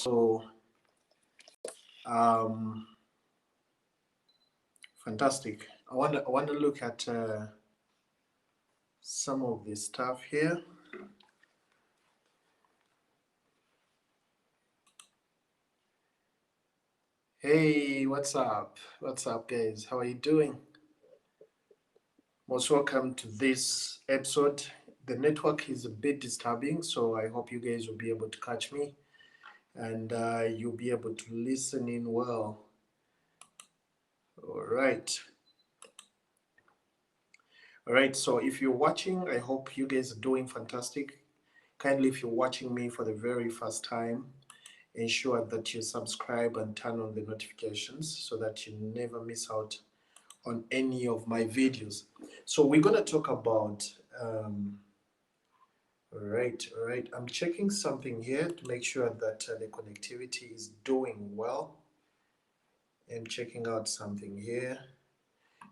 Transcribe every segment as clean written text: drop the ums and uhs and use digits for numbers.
also fantastic. I want to look at some of the stuff here. Hey, what's up? What's up, guys? How are you doing? Most welcome to this episode. The network is a bit disturbing, so I hope you guys will be able to catch me and you'll be able to listen in well. All right. All right, so if you're watching, I hope you guys are doing fantastic. Kindly, if you're watching me for the very first time, ensure that you subscribe and turn on the notifications so that you never miss out on any of my videos. So we're going to talk about all right, I'm checking something here to make sure that the connectivity is doing well. I'm checking out something here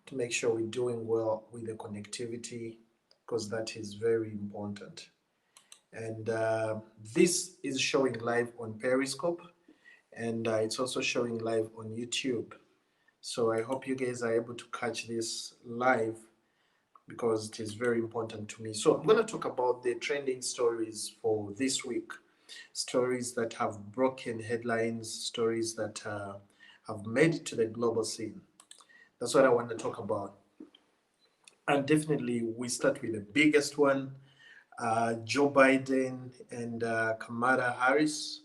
to make sure we're doing well with the connectivity, because that is very important. And this is showing live on Periscope, and it's also showing live on YouTube. So I hope you guys are able to catch this live, because it is very important to me. So I'm going to talk about the trending stories for this week. Stories that have broken headlines, stories that have made it to the global scene. That's what I want to talk about. And definitely we start with the biggest one, Joe Biden and Kamala Harris.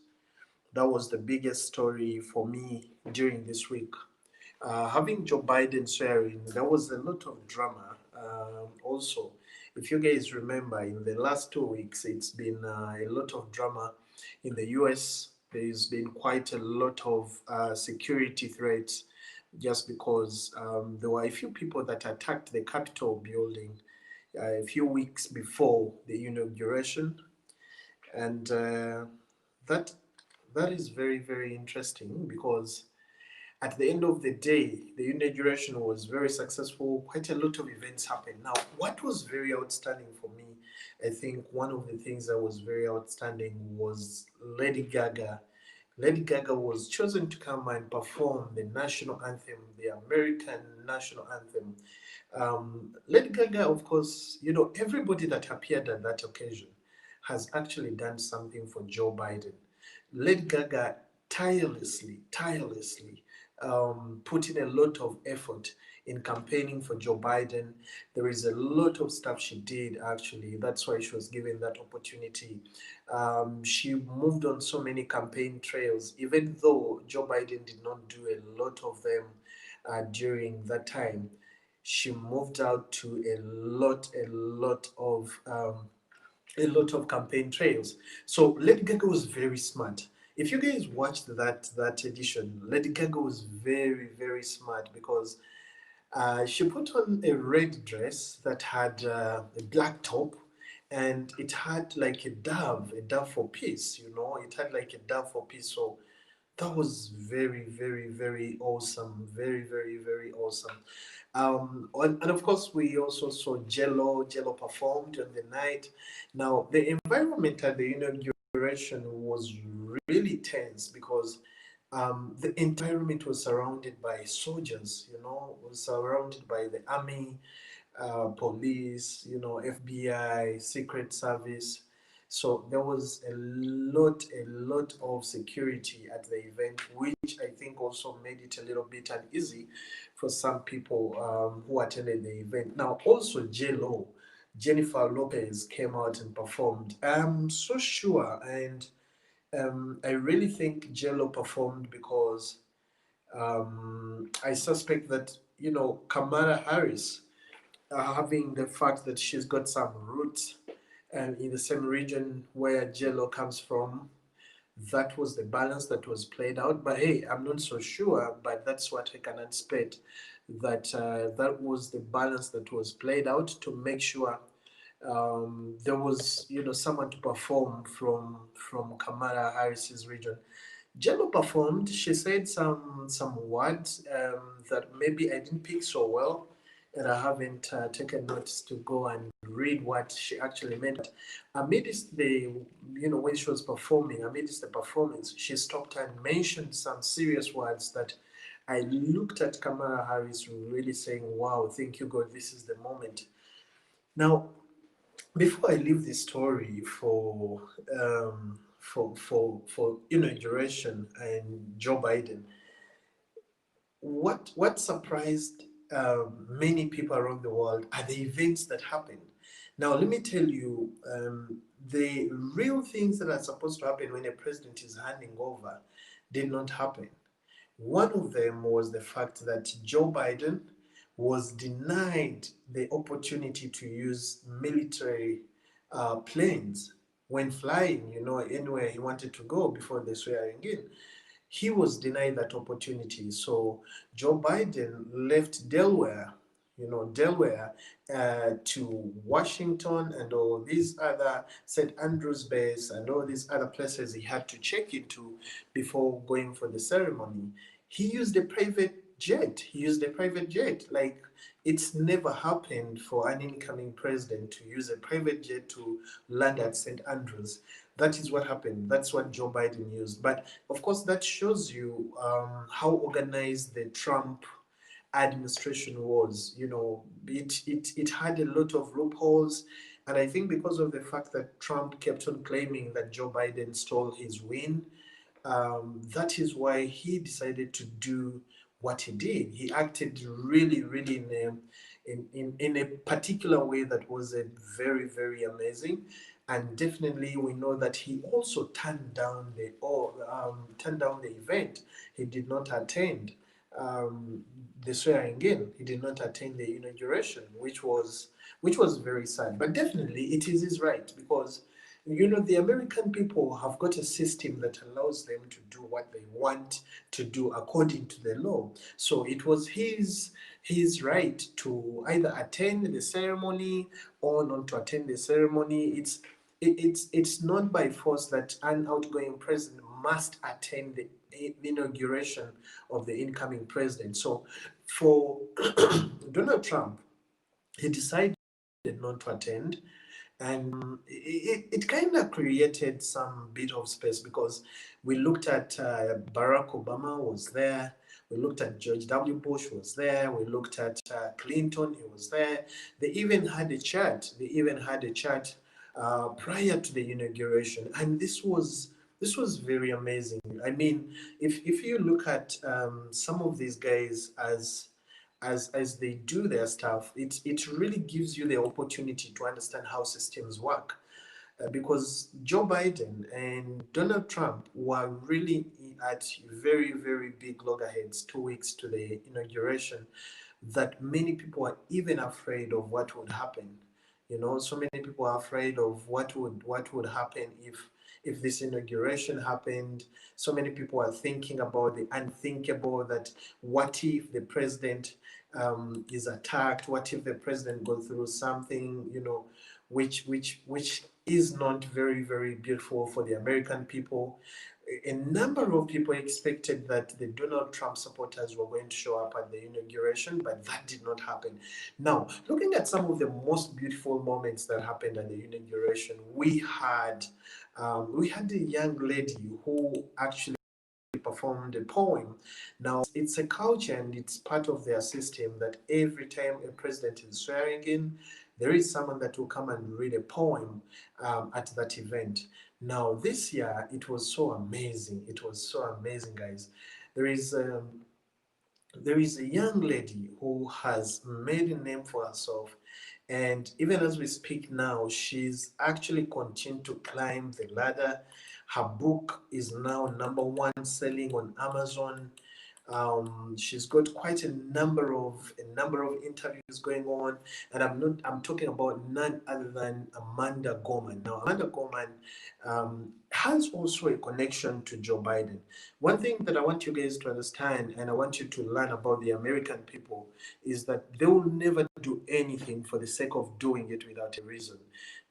That was the biggest story for me during this week. Having Joe Biden swearing, there was a lot of drama. Also, if you guys remember, in the last 2 weeks, it's been a lot of drama in the US. There's been quite a lot of security threats, just because there were a few people that attacked the Capitol building a few weeks before the inauguration, and that that is very, very interesting, because at the end of the day, the inauguration was very successful. Quite a lot of events happened. Now, what was very outstanding for me, I think one of the things that was very outstanding was Lady Gaga. Lady Gaga was chosen to come and perform the national anthem, the American national anthem. Lady Gaga, of course, everybody that appeared at that occasion has actually done something for Joe Biden. Lady Gaga tirelessly put in a lot of effort in campaigning for Joe Biden. There is a lot of stuff she did, actually. That's why she was given that opportunity. She moved on so many campaign trails, even though Joe Biden did not do a lot of them during that time. She moved out to a lot of campaign trails. So Lady Gaga was very smart. If you guys watched that edition, Lady Gaga was very smart, because she put on a red dress that had a black top, and it had like a dove for peace. It had like a dove for peace. So that was very awesome. Very awesome. And of course, we also saw Jello. Jello performed on the night. Now, the environment at the inauguration was really tense, because the environment was surrounded by soldiers, was surrounded by the army, police, FBI, Secret Service. So there was a lot of security at the event, which I think also made it a little bit uneasy for some people who attended the event. Now, also J-Lo, Jennifer Lopez, came out and performed. I'm so sure, and I really think J-Lo performed because I suspect that, Kamala Harris, having the fact that she's got some roots in the same region where Jello comes from, that was the balance that was played out. But hey, I'm not so sure, but that's what I can anticipate, that that was the balance that was played out to make sure there was, someone to perform from Kamala Harris's region. Jello performed. She said some words that maybe I didn't pick so well. and I haven't taken notice to go and read what she actually meant. Amidst the, when she was performing, amidst the performance, she stopped and mentioned some serious words that I looked at Kamala Harris really saying, wow, thank you, God, this is the moment. Now, before I leave this story for inauguration and Joe Biden, what surprised many people around the world are the events that happened. Now, let me tell you, the real things that are supposed to happen when a president is handing over did not happen. One of them was the fact that Joe Biden was denied the opportunity to use military planes when flying, anywhere he wanted to go before the swearing in. He was denied that opportunity. So Joe Biden left Delaware, Delaware, to Washington and all these other St. Andrews base and all these other places he had to check into before going for the ceremony. He used a private jet. He used a private jet. Like, it's never happened for an incoming president to use a private jet to land at St. Andrews. That is what happened. That's what Joe Biden used. But of course, that shows you how organized the Trump administration was. It had a lot of loopholes. And I think because of the fact that Trump kept on claiming that Joe Biden stole his win, that is why he decided to do what he did. He acted really, really in a particular way that was a very, very amazing. And definitely, we know that he also turned down the event. He did not attend the swearing in. He did not attend the inauguration, which was very sad. But definitely, it is his right, because the American people have got a system that allows them to do what they want to do according to the law. So it was his right to either attend the ceremony or not to attend the ceremony. It's not by force that an outgoing president must attend the inauguration of the incoming president. So for Donald Trump, he decided not to attend, and it kind of created some bit of space, because we looked at Barack Obama was there, we looked at George W. Bush was there, we looked at Clinton, he was there. They even had a chat. Prior to the inauguration, and this was very amazing. I mean, if you look at some of these guys as they do their stuff, it really gives you the opportunity to understand how systems work. Because Joe Biden and Donald Trump were really at very, very big loggerheads 2 weeks to the inauguration, that many people are even afraid of what would happen. So many people are afraid of what would happen if this inauguration happened. So many people are thinking about the unthinkable, that what if the president is attacked? What if the president goes through something, which is not very, very beautiful for the American people. A number of people expected that the Donald Trump supporters were going to show up at the inauguration, but that did not happen. Now, looking at some of the most beautiful moments that happened at the inauguration, we had a young lady who actually performed a poem. Now, it's a culture and it's part of their system that every time a president is swearing in, there is someone that will come and read a poem at that event. Now, this year, it was so amazing. It was so amazing, guys. There is a young lady who has made a name for herself, and even as we speak now, she's actually continued to climb the ladder. Her book is now number one selling on Amazon. She's got quite a number of interviews going on, and I'm talking about none other than Amanda Gorman. Now, Amanda Gorman has also a connection to Joe Biden. One thing that I want you guys to understand, and I want you to learn about the American people, is that they will never do anything for the sake of doing it without a reason.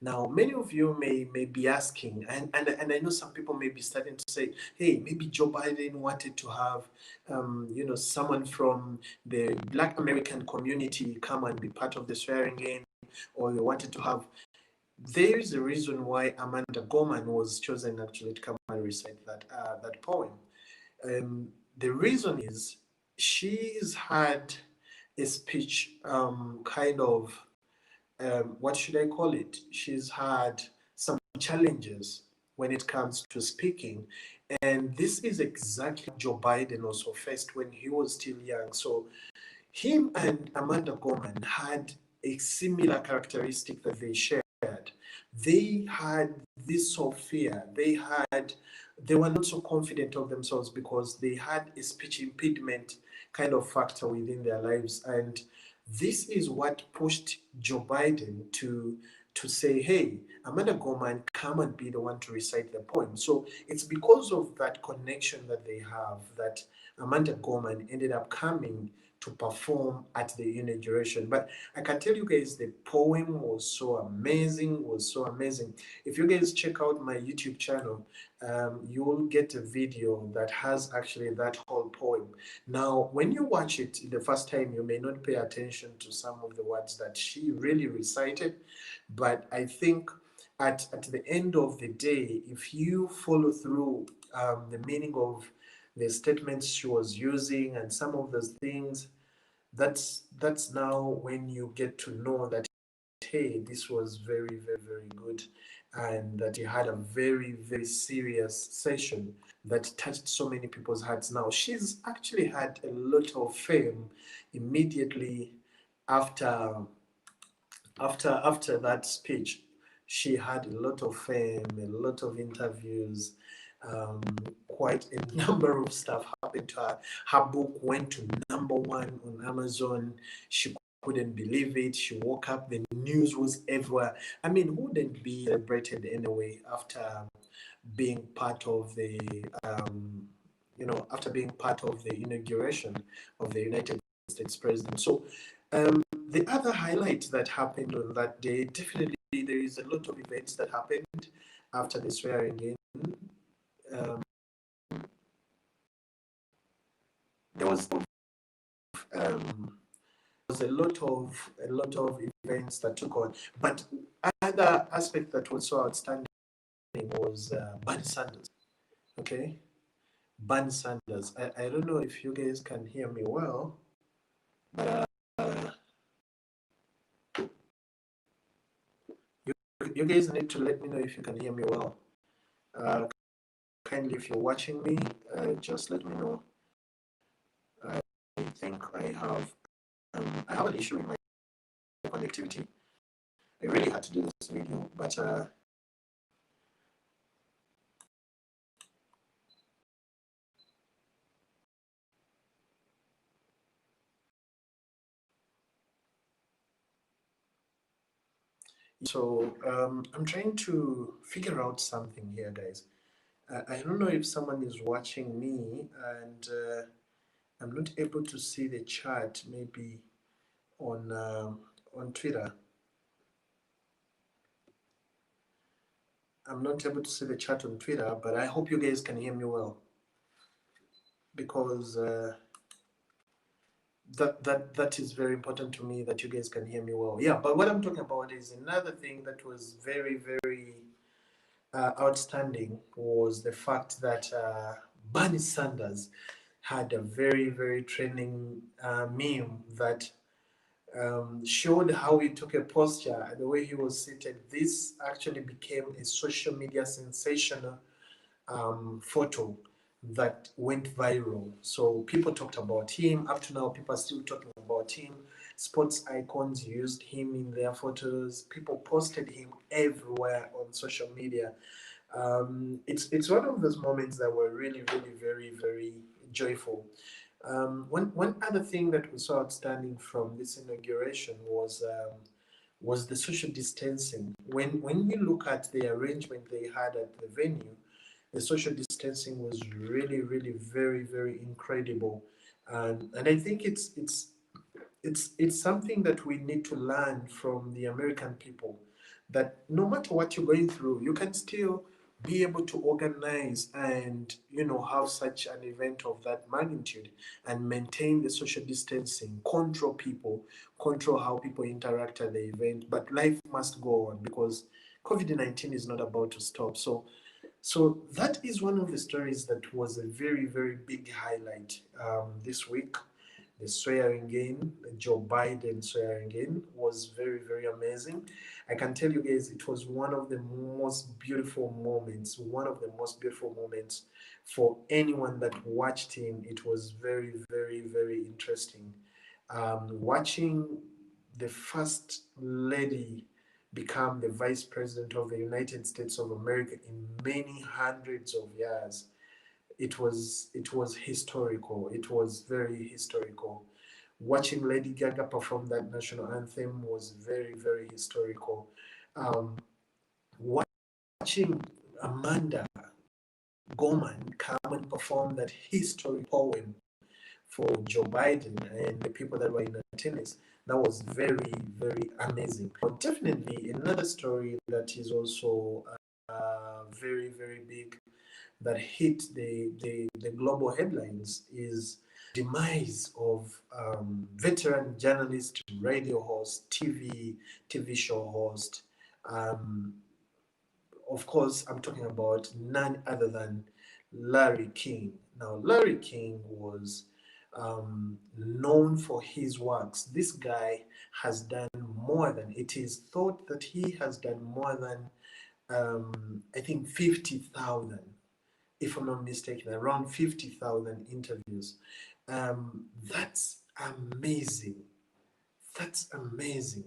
Now, many of you may be asking, and I know some people may be starting to say, hey, maybe Joe Biden wanted to have, someone from the Black American community come and be part of the swearing in, or they wanted to have. There is a reason why Amanda Gorman was chosen actually to come and recite that poem. The reason is she's had a speech, kind of, what should I call it? She's had some challenges when it comes to speaking. And this is exactly what Joe Biden also faced when he was still young. So him and Amanda Gorman had a similar characteristic that they shared. They had this sort of fear. They were not so confident of themselves because they had a speech impediment kind of factor within their lives. And this is what pushed Joe Biden to say, hey, Amanda Gorman, come and be the one to recite the poem. So it's because of that connection that they have that Amanda Gorman ended up coming to perform at the inauguration. But I can tell you guys the poem was so amazing, was so amazing. If you guys check out my YouTube channel, you will get a video that has actually that whole poem. Now, when you watch it the first time, you may not pay attention to some of the words that she really recited, but I think at the end of the day, if you follow through the meaning of the statements she was using and some of those things, that's now when you get to know that, hey, this was very, very, very good, and that he had a very, very serious session that touched so many people's hearts. Now, she's actually had a lot of fame immediately after after that speech. She had a lot of fame, a lot of interviews, um, quite a number of stuff happened to her. Her book went to #1 on Amazon. She couldn't believe it. She woke up, the news was everywhere. I mean, who wouldn't be celebrated anyway after being part of the, after being part of the inauguration of the United States president? So, the other highlight that happened on that day, definitely there is a lot of events that happened after the swearing in. Um, there um, was a lot of events that took on, but other aspect that was so outstanding was Bernie Sanders. Okay, Bernie Sanders. I don't know if you guys can hear me well, but you, you guys need to let me know if you can hear me well. Uh, Kindly, if you're watching me, just let me know. I think I have an issue with my connectivity. I really had to do this video, but so I'm trying to figure out something here, guys. I don't know if someone is watching me and I'm not able to see the chat. Maybe on Twitter. I'm not able to see the chat on Twitter, but I hope you guys can hear me well, because that is very important to me, that you guys can hear me well. Yeah, but what I'm talking about is another thing that was very, very outstanding, was the fact that Bernie Sanders had a very, very trending meme that showed how he took a posture and the way he was seated. This actually became a social media sensational photo that went viral. So people talked about him. Up to now, people are still talking about him. Sports icons used him in their photos. People posted him everywhere on social media. It's one of those moments that were really, really, very, very joyful. One other thing that was so outstanding from this inauguration was the social distancing. When you look at the arrangement they had at the venue, the social distancing was really, really, very, very incredible, and I think it's something that we need to learn from the American people. that no matter what you're going through, you can still be able to organize and have such an event of that magnitude and maintain the social distancing, control people, control how people interact at the event. But life must go on because COVID-19 is not about to stop. So that is one of the stories that was a very, very big highlight this week. The swearing in, Joe Biden swearing in, was very, very amazing. I can tell you guys, it was one of the most beautiful moments, one of the most beautiful moments for anyone that watched him. It was very, very, very interesting. Watching the first lady become the vice president of the United States of America in many hundreds of years, it was historical. It was very historical. Watching Lady Gaga perform that national anthem was very, very historical. Um, Watching Amanda Gorman come and perform that historic poem for Joe Biden and the people that were in attendance, that was very, very amazing. But definitely another story that is also very, very big, that hit the global headlines, is demise of veteran journalist, radio host, TV show host. Um, of course, I'm talking about none other than Larry King. Now, Larry King was known for his works. This guy has done more than, it is thought that he has done more than, I think, 50,000, if I'm not mistaken, around 50,000 interviews. That's amazing. That's amazing.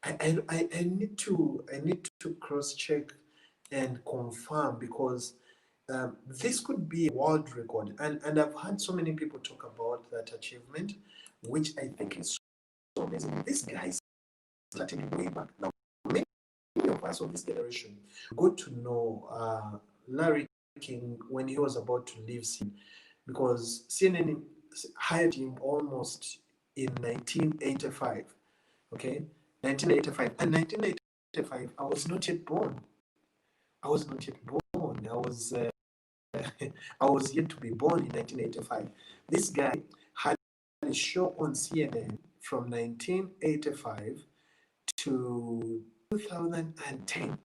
I need to cross check and confirm, because this could be a world record, and I've heard so many people talk about that achievement, which I think is so amazing. This guy started way back. Now, many of us of this generation got to know Larry King when he was about to leave CNN, because CNN hired him almost in 1985. Okay, 1985. And 1985, I was not yet born. I was not yet born. I was yet to be born in 1985. This guy had a show on CNN from 1985 to 2010.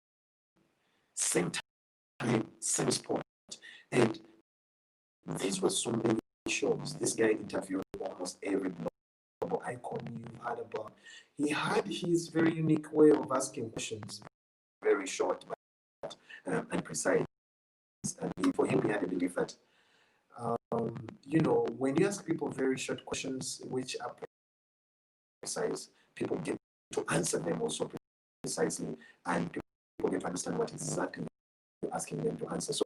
Same time, same sport. And these were so many shows. This guy interviewed almost every global icon you've heard about. He had his very unique way of asking questions, very short and precise. And for him, he had a belief that, when you ask people very short questions which are precise, people get to answer them also precisely, and people get to understand what exactly you're asking them to answer. So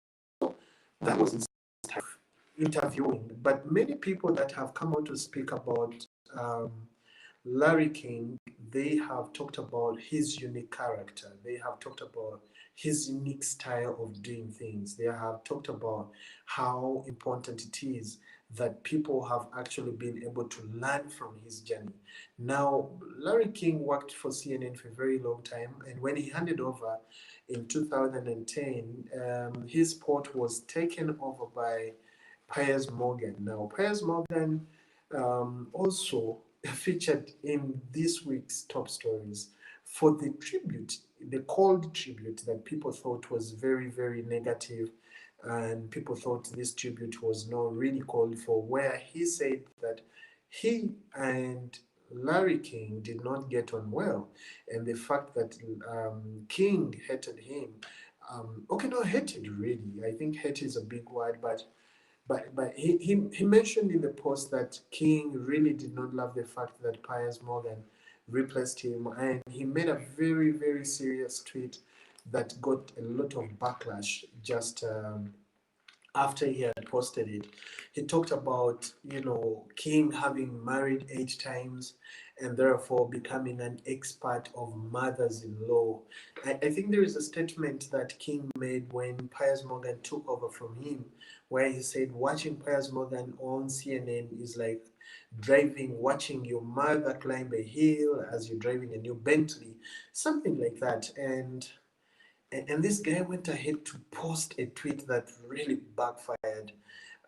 that was his type of interviewing. But many people that have come out to speak about um, Larry King, they have talked about his unique character. They have talked about his unique style of doing things. They have talked about how important it is that people have actually been able to learn from his journey. Now, Larry King worked for CNN for a very long time, and when he handed over in 2010, his spot was taken over by Piers Morgan. Now, Piers Morgan also featured in this week's top stories for the tribute, the cold tribute that people thought was very, very negative, and people thought this tribute was not really called for, where he said that he and Larry King did not get on well, and the fact that King hated him. Okay, not hated really. I think hate is a big word, but he mentioned in the post that King really did not love the fact that Piers Morgan replaced him, and he made a very, very serious tweet that got a lot of backlash just after he had posted it. He talked about, King having married 8 times and therefore becoming an expert of mothers-in-law. I think there is a statement that King made when Piers Morgan took over from him, where he said, watching Piers Morgan on CNN is like watching your mother climb a hill as you're driving a new Bentley, something like that. And this guy went ahead to post a tweet that really backfired.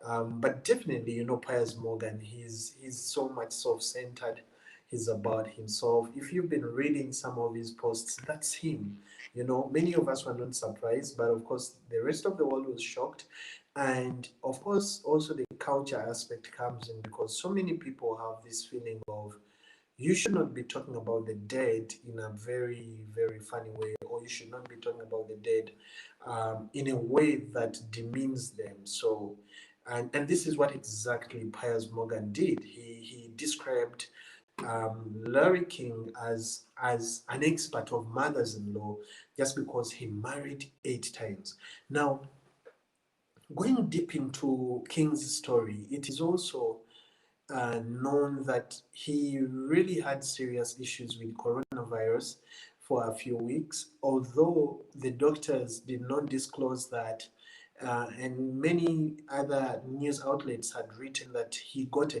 But definitely, Piers Morgan, he's so much self-centered. He's about himself. If you've been reading some of his posts, that's him. Many of us were not surprised, but of course, the rest of the world was shocked. And of course, also the culture aspect comes in because so many people have this feeling of you should not be talking about the dead in a very, very funny way, or you should not be talking about the dead in a way that demeans them. So, and this is what exactly Piers Morgan did. He described Larry King as an expert of mothers-in-law just because he married 8 times. Now, going deep into King's story, it is also known that he really had serious issues with coronavirus for a few weeks, although the doctors did not disclose that. And many other news outlets had written that he got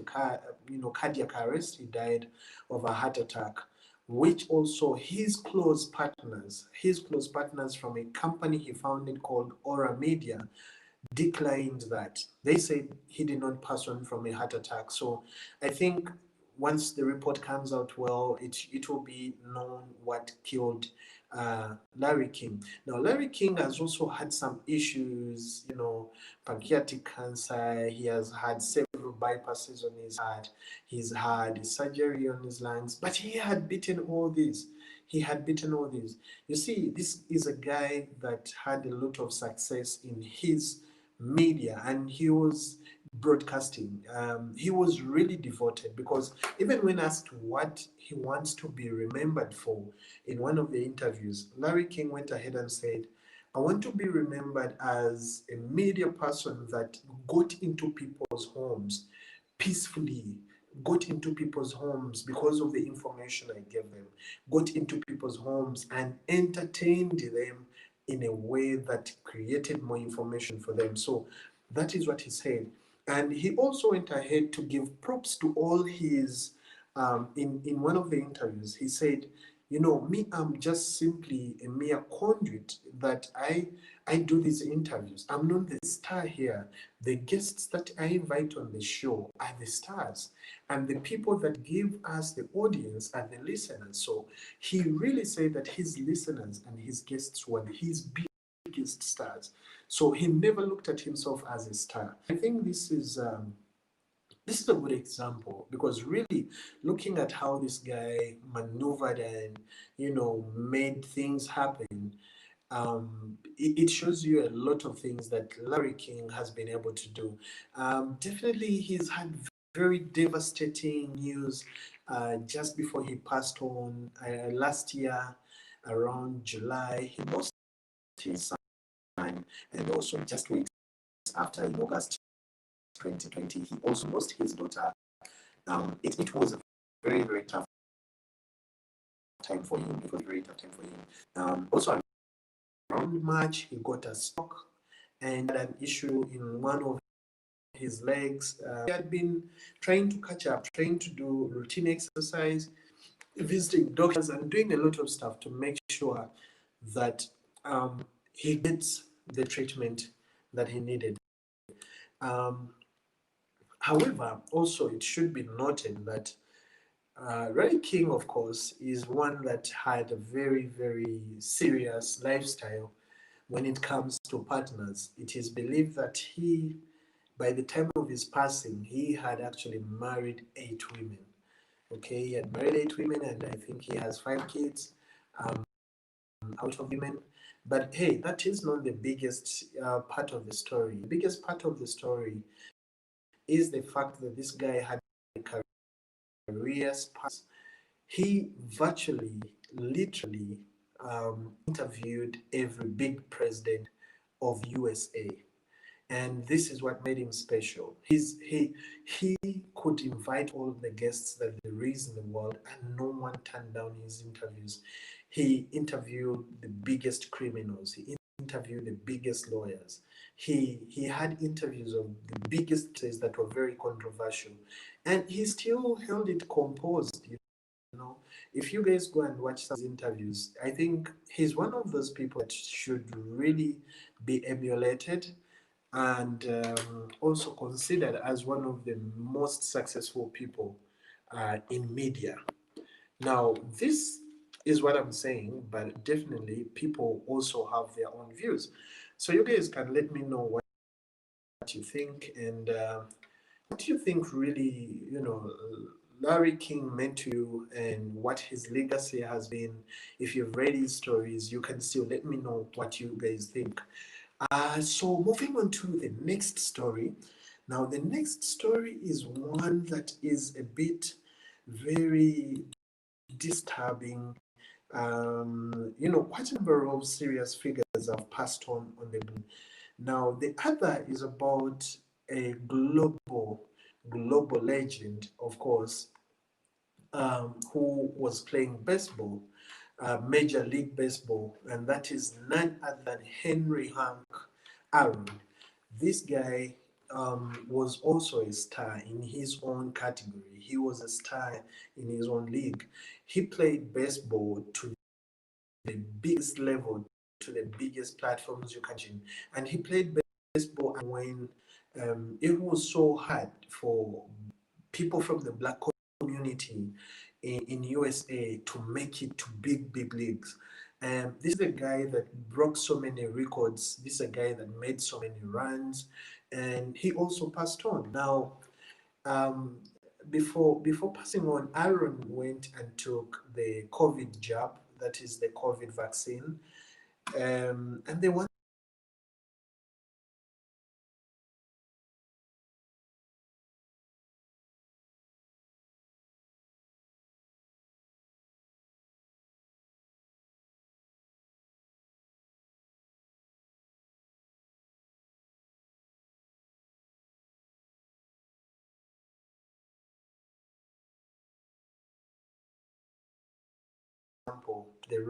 cardiac arrest. He died of a heart attack, which also his close partners from a company he founded called Aura Media, declined that. They said he did not pass on from a heart attack. So I think once the report comes out, well, it will be known what killed Larry King. Now, Larry King has also had some issues, pancreatic cancer. He has had several bypasses on his heart. He's had surgery on his lungs, but he had beaten all this. He had beaten all this. You see, this is a guy that had a lot of success in his media, and he was broadcasting. He was really devoted because even when asked what he wants to be remembered for in one of the interviews, Larry King went ahead and said, I want to be remembered as a media person that got into people's homes peacefully, got into people's homes because of the information I gave them, got into people's homes and entertained them in a way that created more information for them. So that is what he said. And he also went ahead to give props to all his, in one of the interviews, he said, me, I'm just simply a mere conduit that I do these interviews. I'm not the star here. The guests that I invite on the show are the stars, and the people that give us the audience are the listeners. So he really said that his listeners and his guests were his biggest stars. So he never looked at himself as a star. I think this is a good example because really looking at how this guy maneuvered and made things happen, it shows you a lot of things that Larry King has been able to do. Definitely, he's had very devastating news just before he passed on last year around July. He lost his son, and also just weeks after, in August 2020, he also lost his daughter. It was a very, very tough time for him. It was a very tough time for him. Also, around March, he got a stroke and had an issue in one of his legs. He had been trying to catch up, trying to do routine exercise, visiting doctors, and doing a lot of stuff to make sure that he gets the treatment that he needed. Um, However, also it should be noted that Ray King, of course, is one that had a very, very serious lifestyle when it comes to partners. It is believed that by the time of his passing, he had actually married 8 women. Okay, he had married 8 women, and I think he has 5 kids out of women. But hey, that is not the biggest part of the story. The biggest part of the story is the fact that this guy had a career span. He virtually, literally interviewed every big president of USA. and this is what made him special. He could invite all the guests that there is in the world, and no one turned down his interviews. He interviewed the biggest criminals. He interviewed the biggest lawyers. He had interviews of the biggest cases that were very controversial, and he still held it composed. You know, if you guys go and watch some interviews, I think he's one of those people that should really be emulated, and also considered as one of the most successful people in media. Now, this is what I'm saying, but definitely people also have their own views. So you guys can let me know what you think, and what do you think really, Larry King meant to you, and what his legacy has been. If you've read his stories, you can still let me know what you guys think. So moving on to the next story. Now, the next story is one that is a bit very disturbing. Quite a number of serious figures have passed on the blue. Now, the other is about a global legend, of course, who was playing baseball, Major League Baseball, and that is none other than Henry Hank Aaron. This guy was also a star in his own category. He was a star in his own league. He played baseball to the biggest level, to the biggest platforms you can imagine. And he played baseball when it was so hard for people from the black community in USA to make it to big leagues. This is a guy that broke so many records. This is a guy that made so many runs, and he also passed on. Now, um, before passing on, Aaron went and took the COVID jab, that is the COVID vaccine, and they want example the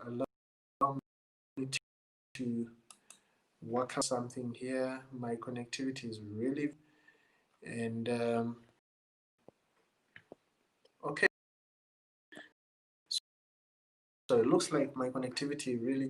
allow me to work out something here. My connectivity is really, and okay, so it looks like my connectivity really